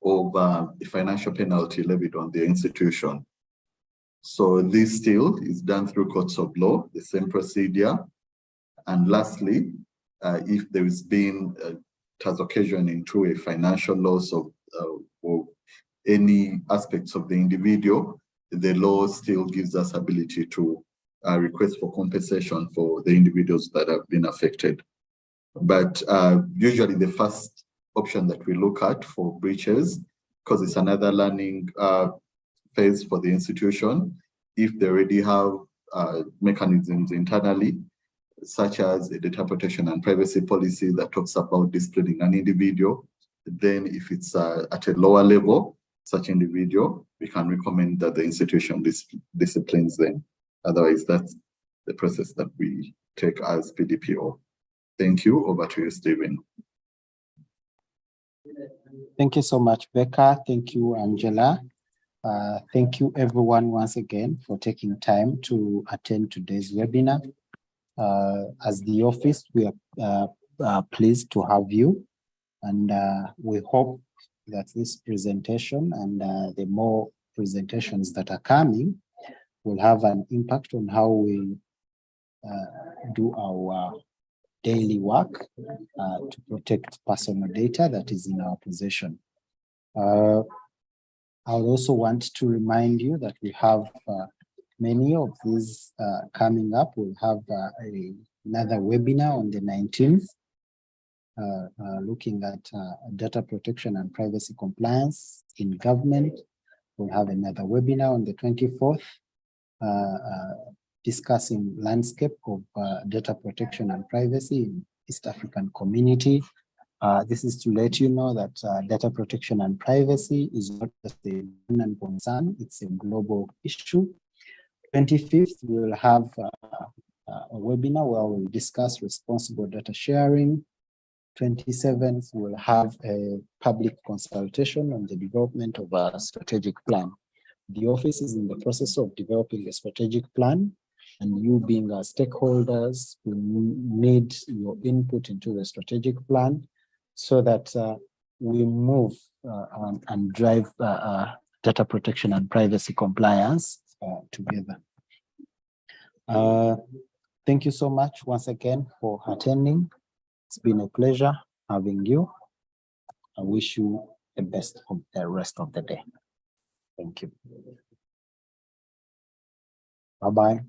of the financial penalty levied on the institution. So this still is done through courts of law, the same procedure. And lastly, if there has been it has occasioned into a financial loss of any aspects of the individual, the law still gives us ability to request for compensation for the individuals that have been affected. But usually the first option that we look at for breaches, because it's another learning phase for the institution, if they already have mechanisms internally, such as a data protection and privacy policy that talks about disciplining an individual, then if it's at a lower level, such individual, we can recommend that the institution disciplines them. Otherwise, that's the process that we take as PDPO. Thank you. Over to you, Stephen. Thank you so much, Becca. Thank you, Angela. Thank you, everyone, once again, for taking time to attend today's webinar. As the office, we are pleased to have you, and we hope that this presentation and the more presentations that are coming will have an impact on how we do our daily work to protect personal data that is in our possession. I would also want to remind you that we have many of these coming up. We'll have another webinar on the 19th, looking at data protection and privacy compliance in government. We'll have another webinar on the 24th, discussing landscape of data protection and privacy in East African community. This is to let you know that data protection and privacy is not just a Ugandan concern, it's a global issue. 25th, we will have a webinar where we'll discuss responsible data sharing. 27th, we'll have a public consultation on the development of a strategic plan. The office is in the process of developing a strategic plan, and you being our stakeholders, we need your input into the strategic plan so that we move and drive data protection and privacy compliance together. Thank you so much once again for attending. It's been a pleasure having you. I wish you the best of the rest of the day. Thank you. Bye-bye.